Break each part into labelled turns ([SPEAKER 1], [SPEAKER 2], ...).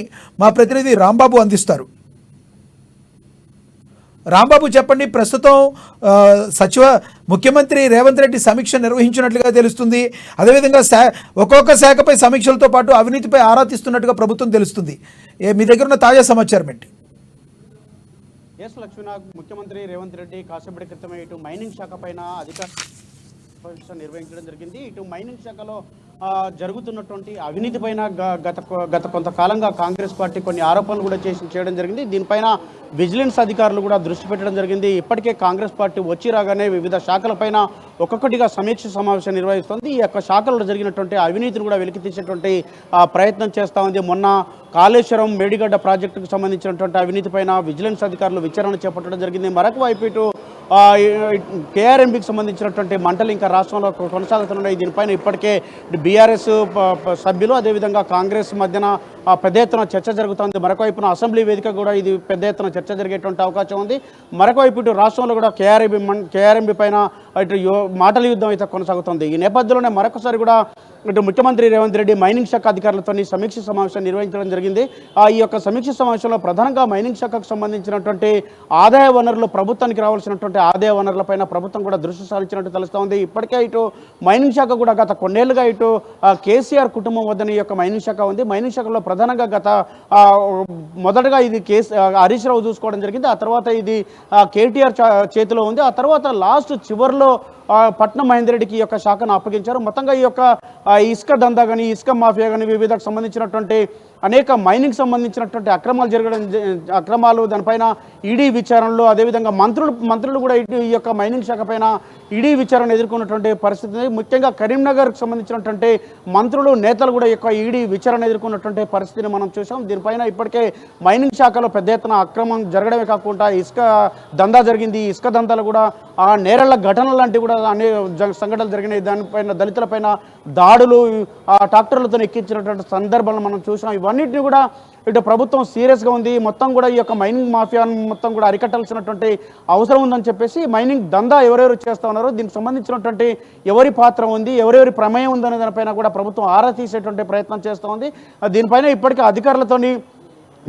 [SPEAKER 1] మా ప్రతినిధి రాంబాబు అందిస్తారు. రాంబాబు చెప్పండి, ప్రస్తుతం ముఖ్యమంత్రి రేవంత్ రెడ్డి సమీక్ష నిర్వహించినట్లుగా తెలుస్తుంది. అదేవిధంగా ఒక్కొక్క శాఖపై సమీక్షలతో పాటు అవినీతిపై ఆరా తీస్తున్నట్టుగా ప్రభుత్వం తెలుస్తుంది. మీ దగ్గర ఉన్న తాజా సమాచారం ఏంటి?
[SPEAKER 2] ఎస్ లక్ష్మణ, ముఖ్యమంత్రి రేవంత్ రెడ్డి కాసేపటి క్రితమే ఇటు మైనింగ్ శాఖ పైన అధికార నిర్వహించడం జరిగింది. ఇటు మైనింగ్ శాఖలో జరుగుతున్నటువంటి అవినీతి పైన గత కొంతకాలంగా కాంగ్రెస్ పార్టీ కొన్ని ఆరోపణలు కూడా చేయడం జరిగింది. దీనిపైన విజిలెన్స్ అధికారులు కూడా దృష్టి పెట్టడం జరిగింది. ఇప్పటికే కాంగ్రెస్ పార్టీ వచ్చి రాగానే వివిధ శాఖలపైన ఒక్కొక్కటిగా సమీక్ష సమావేశం నిర్వహిస్తోంది. ఈ యొక్క శాఖల్లో జరిగినటువంటి అవినీతిని కూడా వెలికి తీసేటువంటి ప్రయత్నం చేస్తూ ఉంది. మొన్న కాళేశ్వరం మేడిగడ్డ ప్రాజెక్టుకు సంబంధించినటువంటి అవినీతి పైన విజిలెన్స్ అధికారులు విచారణ చేపట్టడం జరిగింది. మరొక వైపు ఇటు కేఆర్ఎంబికి సంబంధించినటువంటి మంటలు ఇంకా రాష్ట్రంలో కొనసాగుతున్నాయి. దీనిపైన ఇప్పటికే బీఆర్ఎస్ సభ్యులు అదేవిధంగా కాంగ్రెస్ మధ్యన పెద్ద ఎత్తున చర్చ జరుగుతుంది. మరొక వైపున అసెంబ్లీ వేదిక కూడా ఇది పెద్ద ఎత్తున చర్చ జరిగేటువంటి అవకాశం ఉంది. మరొక వైపు ఇటు రాష్ట్రంలో కూడా కేఆర్ఎంబి పైన ఇటు మాటల యుద్ధం అయితే కొనసాగుతుంది. ఈ నేపథ్యంలోనే మరొకసారి కూడా ఇటు ముఖ్యమంత్రి రేవంత్ రెడ్డి మైనింగ్ శాఖ అధికారులతో సమీక్ష సమావేశం నిర్వహించడం జరిగింది. ఈ యొక్క సమీక్ష సమావేశంలో ప్రధానంగా మైనింగ్ శాఖకు సంబంధించినటువంటి ఆదాయ వనరులు, ప్రభుత్వానికి రావాల్సినటువంటి ఆదాయ వనరులపైన ప్రభుత్వం కూడా దృష్టి సారించినట్టు తెలుస్తోంది. ఇప్పటికే ఇటు మైనింగ్ శాఖ కూడా గత కొన్నేళ్లుగా ఇటు కేసీఆర్ కుటుంబం వద్దని ఈ యొక్క మైనింగ్ శాఖ ఉంది. మైనింగ్ శాఖలో ప్రధానంగా మొదటగా ఇది హరీష్ రావు చూసుకోవడం జరిగింది. ఆ తర్వాత ఇది కేటీఆర్ చేతిలో ఉంది. ఆ తర్వాత లాస్ట్ చివరిలో పట్నం మహేందర్ రెడ్డికి ఈ యొక్క శాఖను అప్పగించారు. మొత్తంగా ఈ యొక్క ఇసుక దందా కానీ, ఇసుక మాఫియా కానీ, వివిధకు సంబంధించినటువంటి అనేక మైనింగ్ సంబంధించినటువంటి అక్రమాలు దానిపైన ఈడీ విచారణలు, అదేవిధంగా మంత్రులు కూడా ఈ యొక్క మైనింగ్ శాఖ పైన ఈడీ విచారణ ఎదుర్కొన్నటువంటి పరిస్థితి. ముఖ్యంగా కరీంనగర్కి సంబంధించినటువంటి మంత్రులు, నేతలు కూడా ఈ యొక్క ఈడీ విచారణ ఎదుర్కొన్నటువంటి పరిస్థితిని మనం చూసాం. దీనిపైన ఇప్పటికే మైనింగ్ శాఖలో పెద్ద ఎత్తున అక్రమం జరగడమే కాకుండా ఇసుక దందా జరిగింది. ఇసుక దందాలు కూడా నేరళ్ల ఘటనలు లాంటివి కూడా అనేక సంఘటనలు జరిగినాయి. దానిపైన దళితులపైన దాడులు, ట్రాక్టర్లతో ఎక్కించినటువంటి సందర్భాలను మనం చూసాం. ఇవన్నిటిని కూడా ఇటు ప్రభుత్వం సీరియస్గా ఉంది. మొత్తం కూడా ఈ యొక్క మైనింగ్ మాఫియాను మొత్తం కూడా అరికట్టాల్సినటువంటి అవసరం ఉందని చెప్పేసి మైనింగ్ దందా ఎవరెవరు చేస్తూ ఉన్నారో, దీనికి సంబంధించినటువంటి ఎవరి పాత్ర ఉంది, ఎవరెవరి ప్రమేయం ఉందనే దానిపైన కూడా ప్రభుత్వం ఆరా తీసేటువంటి ప్రయత్నం చేస్తూ ఉంది. దీనిపైన ఇప్పటికే అధికారులతోని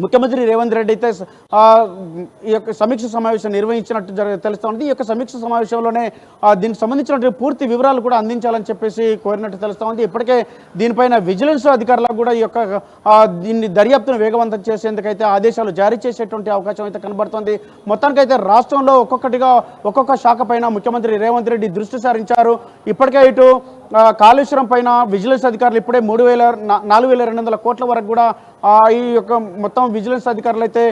[SPEAKER 2] ముఖ్యమంత్రి రేవంత్ రెడ్డి అయితే ఈ యొక్క సమీక్ష సమావేశం నిర్వహించినట్టు తెలుస్తోంది. ఈ యొక్క సమీక్ష సమావేశంలోనే దీనికి సంబంధించినటువంటి పూర్తి వివరాలు కూడా అందించాలని చెప్పేసి కోరినట్టు తెలుస్తోంది. ఇప్పటికే దీనిపైన విజిలెన్స్ అధికారులకు కూడా ఈ యొక్క దీన్ని దర్యాప్తును వేగవంతం చేసేందుకైతే ఆదేశాలు జారీ చేసేటువంటి అవకాశం అయితే కనబడుతోంది. మొత్తానికైతే రాష్ట్రంలో ఒక్కొక్క శాఖ పైన ముఖ్యమంత్రి రేవంత్ రెడ్డి దృష్టి సారించారు. ఇప్పటికే ఇటు కాళేశ్వరం పైన విజిలెన్స్ అధికారులు ఇప్పుడే 4,200 కోట్ల వరకు కూడా ఈ యొక్క మొత్తం విజిలెన్స్ అధికారులు అయితే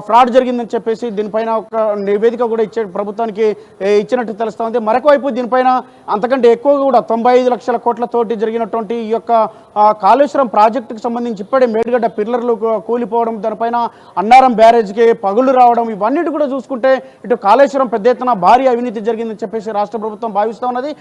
[SPEAKER 2] ఫ్రాడ్ జరిగిందని చెప్పేసి దీనిపైన ఒక నివేదిక కూడా ప్రభుత్వానికి ఇచ్చినట్టు తెలుస్తోంది. మరొక వైపు దీనిపైన అంతకంటే ఎక్కువ కూడా 95 లక్షల కోట్లతోటి జరిగినటువంటి ఈ యొక్క కాళేశ్వరం ప్రాజెక్టుకు సంబంధించి ఇప్పుడే మేడిగడ్డ పిల్లర్లు కూలిపోవడం, దానిపైన అన్నారం బ్యారేజ్కి పగులు రావడం, ఇవన్నిటి కూడా చూసుకుంటే ఇటు కాళేశ్వరం పెద్ద ఎత్తున భారీ అవినీతి జరిగిందని చెప్పేసి రాష్ట్ర ప్రభుత్వం భావిస్తూ ఉన్నది.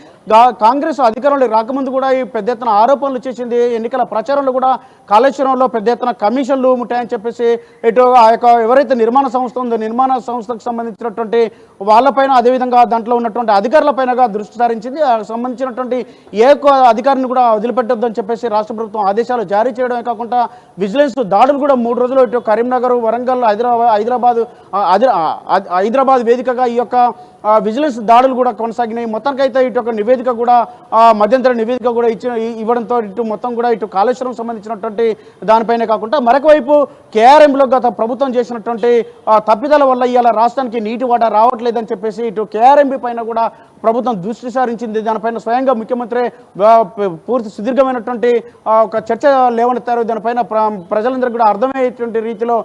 [SPEAKER 2] కాంగ్రెస్ అధికారంలో రాకముందు కూడా ఈ పెద్ద ఎత్తున ఆరోపణలు చేసింది. ఎన్నికల ప్రచారంలో కూడా కాళేశ్వరంలో పెద్ద ఎత్తున కమిషన్లు ఉంటాయని చెప్పేసి ఇటు ఆ యొక్క ఎవరైతే నిర్మాణ సంస్థ ఉందో నిర్మాణ సంస్థకు సంబంధించినటువంటి వాళ్ళపైన, అదేవిధంగా దాంట్లో ఉన్నటువంటి అధికారులపైన దృష్టి సారించింది. సంబంధించినటువంటి ఏ అధికారిని కూడా వదిలిపెట్టొద్దని చెప్పేసి రాష్ట్ర ప్రభుత్వం ఆదేశాలు జారీ చేయడమే కాకుండా విజిలెన్స్ దాడులు కూడా 3 రోజులు ఇటు కరీంనగర్, వరంగల్, హైదరాబాద్ వేదికగా ఈ యొక్క విజిలెన్స్ దాడులు కూడా కొనసాగినాయి. మొత్తానికైతే ఇటు ఒక నివేదిక కూడా మధ్యంతర నివేదిక కూడా ఇవ్వడంతో ఇటు మొత్తం కూడా ఇటు కాళేశ్వరం సంబంధించినటువంటి దానిపైనే కాకుండా మరొక వైపు కేఆర్ఎంలో గత ప్రభుత్వం చేసినటువంటి తప్పిదాల వల్ల ఇవాళ రాష్ట్రానికి నీటి వాటా రావట్లేదని చెప్పేసి ఇటు కేఆర్ఎంబి పైన కూడా ప్రభుత్వం దృష్టి సారించింది. దానిపైన స్వయంగా ముఖ్యమంత్రి పూర్తి సుదీర్ఘమైనటువంటి ఒక చర్చ లేవనెత్తారు. దానిపైన ప్రజలందరికీ కూడా అర్థమయ్యేటువంటి రీతిలో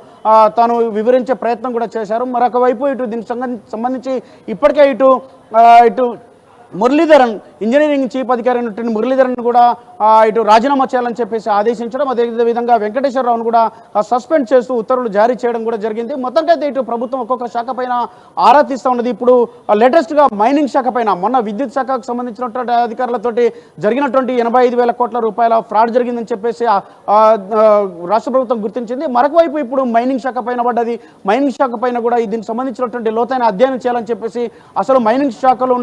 [SPEAKER 2] తాను వివరించే ప్రయత్నం కూడా చేశారు. మరొక వైపు ఇటు దీనికి సంబంధించి ఇప్పటికే ఇటు మురళీధరన్, ఇంజనీరింగ్ చీఫ్ అధికారి అయినటువంటి మురళీధరన్ కూడా ఇటు రాజీనామా చేయాలని చెప్పేసి ఆదేశించడం, అదేవిధంగా వెంకటేశ్వరరావును కూడా సస్పెండ్ చేస్తూ ఉత్తర్వులు జారీ చేయడం కూడా జరిగింది. మొత్తంకైతే ఇటు ప్రభుత్వం ఒక్కొక్క శాఖ పైన ఆరా తీస్తూ ఉన్నది. ఇప్పుడు లేటెస్ట్గా మైనింగ్ శాఖ పైన మొన్న విద్యుత్ శాఖకు సంబంధించినటువంటి అధికారులతోటి జరిగినటువంటి 85,000 కోట్ల రూపాయల ఫ్రాడ్ జరిగిందని చెప్పేసి రాష్ట్ర ప్రభుత్వం గుర్తించింది. మరొక వైపు ఇప్పుడు మైనింగ్ శాఖ పైన పడ్డది. మైనింగ్ శాఖ పైన కూడా దీనికి సంబంధించినటువంటి లోతైన అధ్యయనం చేయాలని చెప్పేసి అసలు మైనింగ్ శాఖలో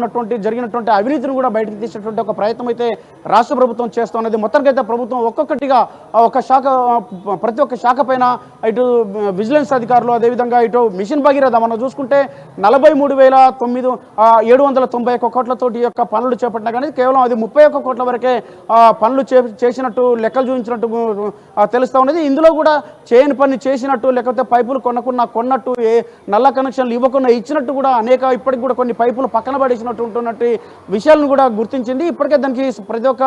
[SPEAKER 2] జరిగినటువంటి అవినీతిని కూడా బయటకు తీసేటువంటి ఒక ప్రయత్నం అయితే రాష్ట్ర ప్రభుత్వం చేస్తున్నది. మొత్తానికి అయితే ప్రభుత్వం ఒక్కొక్కటిగా ఒక శాఖ ప్రతి ఒక్క శాఖ పైన ఇటు విజిలెన్స్ అధికారులు, అదేవిధంగా ఇటు మిషన్ భగీరథ మనం చూసుకుంటే 43,791 కోట్లతోటి యొక్క పనులు చేపట్టినా కానీ కేవలం అది 31 కోట్ల వరకే పనులు చేసినట్టు లెక్కలు చూపించినట్టు తెలుస్తూ ఉన్నది. ఇందులో కూడా చేయని పని చేసినట్టు, లేకపోతే పైపులు కొన్నట్టు, ఏ నల్ల కనెక్షన్లు ఇవ్వకుండా ఇచ్చినట్టు కూడా ఇప్పటికి కూడా కొన్ని పైపులు పక్కన పడేసినట్టు ఉంటున్నట్టు విషయాలను కూడా గుర్తించింది. ఇప్పటికే దానికి ప్రతి ఒక్క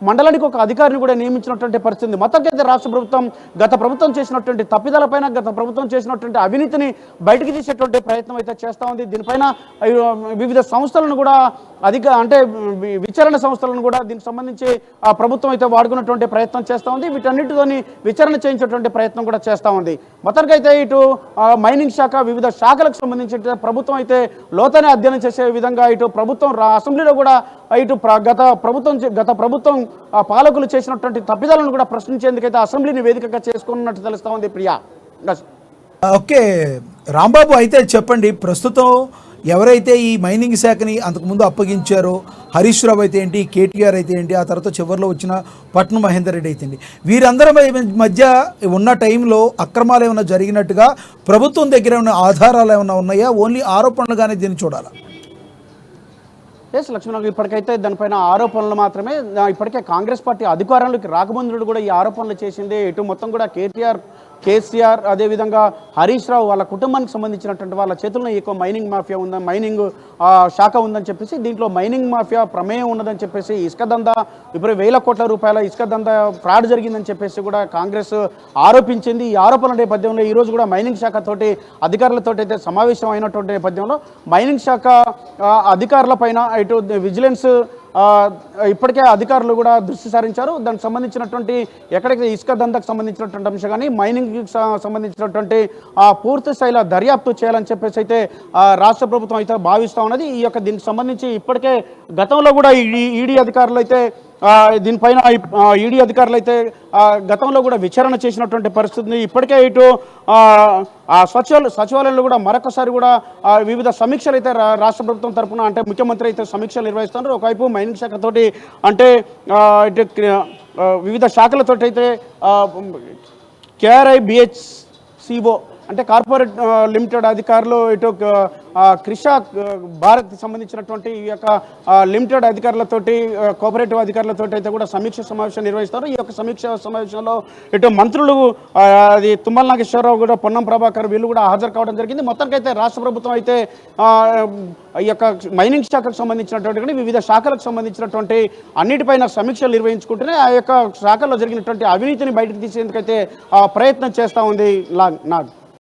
[SPEAKER 2] మండలానికి ఒక అధికారిని కూడా నియమించినటువంటి పరిస్థితి. మొత్తంకైతే రాష్ట్ర ప్రభుత్వం గత ప్రభుత్వం చేసినటువంటి తప్పిదాలపైన, గత ప్రభుత్వం చేసినటువంటి అవినీతిని బయటికి తీసేటువంటి ప్రయత్నం అయితే చేస్తూ ఉంది. దీనిపైన వివిధ సంస్థలను కూడా విచారణ సంస్థలను కూడా దీనికి సంబంధించి ప్రభుత్వం అయితే వాడుకున్నటువంటి ప్రయత్నం చేస్తూ ఉంది. వీటన్నిటితోని విచారణ చేయించేటువంటి ప్రయత్నం కూడా చేస్తూ ఉంది. మొత్తానికైతే ఇటు మైనింగ్ శాఖ వివిధ శాఖలకు సంబంధించి ప్రభుత్వం అయితే లోతైన అధ్యయనం చేసే విధంగా ఇటు ప్రభుత్వం అసెంబ్లీలో కూడా ఇటు గత ప్రభుత్వం పాలకులు చేసినటువంటి తప్పిదాలను కూడా ప్రశ్నించేందుకైతే అసెంబ్లీని వేదికగా చేసుకున్నట్టు తెలుస్తూ ఉంది. ప్రియా.
[SPEAKER 1] ఓకే రాంబాబు, అయితే చెప్పండి, ప్రస్తుతం ఎవరైతే ఈ మైనింగ్ శాఖని అంతకుముందు అప్పగించారో, హరీష్ రావు అయితే ఏంటి, కేటీఆర్ అయితే ఏంటి, ఆ తర్వాత చివరిలో వచ్చిన పట్నం మహేందర్ రెడ్డి అయితే ఏంటి, వీరందరి మధ్య ఉన్న టైంలో అక్రమాలు ఏమైనా జరిగినట్టుగా ప్రభుత్వం దగ్గర ఉన్న ఆధారాలు ఏమైనా ఉన్నాయా? ఓన్లీ ఆరోపణలుగానే దీన్ని చూడాలా?
[SPEAKER 2] ఎస్ లక్ష్మణ్, ఇప్పటికైతే దానిపైన ఆరోపణలు మాత్రమే. ఇప్పటికే కాంగ్రెస్ పార్టీ అధికారంలోకి రాకముందు కూడా ఈ ఆరోపణలు చేసింది. ఇటు మొత్తం కూడా కేసీఆర్ అదేవిధంగా హరీష్ రావు వాళ్ళ కుటుంబానికి సంబంధించినటువంటి వాళ్ళ చేతుల్లో ఎక్కువ మైనింగ్ మాఫియా ఉందని, మైనింగ్ శాఖ ఉందని చెప్పేసి, దీంట్లో మైనింగ్ మాఫియా ప్రమేయం ఉన్నదని చెప్పేసి, ఇసుక దందా ఇప్పుడు 1,000 కోట్ల రూపాయల ఇసుక దందా ఫ్రాడ్ జరిగిందని చెప్పేసి కూడా కాంగ్రెస్ ఆరోపించింది. ఈ ఆరోపణల నేపథ్యంలో ఈరోజు కూడా మైనింగ్ శాఖతోటి అధికారులతో అయితే సమావేశం అయినటువంటి నేపథ్యంలో మైనింగ్ శాఖ అధికారుల పైన ఇటు విజిలెన్స్ ఇప్పటికే అధికారులు కూడా దృష్టి సారించారు. దానికి సంబంధించినటువంటి ఎక్కడికి ఇసుక దందాకు సంబంధించినటువంటి అంశం కానీ మైనింగ్కి సంబంధించినటువంటి పూర్తి స్థాయిలో దర్యాప్తు చేయాలని చెప్పేసి అయితే రాష్ట్ర ప్రభుత్వం అయితే భావిస్తూ ఉన్నది. దీనికి సంబంధించి ఇప్పటికే గతంలో కూడా ఈడీ అధికారులు అయితే దీనిపైన ఈడీ అధికారులు అయితే గతంలో కూడా విచారణ చేసినటువంటి పరిస్థితిని ఇప్పటికే ఇటు సచివాలయంలో కూడా మరొకసారి కూడా వివిధ సమీక్షలు అయితే రాష్ట్ర ప్రభుత్వం తరఫున అంటే ముఖ్యమంత్రి అయితే సమీక్షలు నిర్వహిస్తున్నారు. ఒకవైపు మైనింగ్ శాఖతోటి అంటే ఇటు వివిధ శాఖలతోటి అయితే కేఆర్ఐ బిహెచ్సిఓ అంటే కార్పొరేట్ లిమిటెడ్ అధికారులు, ఇటు క్రిషా భారత్ సంబంధించినటువంటి ఈ యొక్క లిమిటెడ్ అధికారులతోటి, కోఆపరేటివ్ అధికారులతోటి అయితే కూడా సమీక్ష సమావేశం నిర్వహిస్తారు. ఈ యొక్క సమీక్ష సమావేశంలో ఇటు మంత్రులు అది తుమ్మల నాగేశ్వరరావు కూడా, పొన్నం ప్రభాకర్ వీళ్ళు కూడా హాజరు కావడం జరిగింది. మొత్తానికైతే రాష్ట్ర ప్రభుత్వం అయితే ఈ యొక్క మైనింగ్ శాఖకు సంబంధించినటువంటి వివిధ శాఖలకు సంబంధించినటువంటి అన్నిటిపైన సమీక్షలు నిర్వహించుకుంటూనే ఆ యొక్క శాఖల్లో జరిగినటువంటి అవినీతిని బయటకు తీసేందుకైతే ప్రయత్నం చేస్తూ ఉంది. నాగ్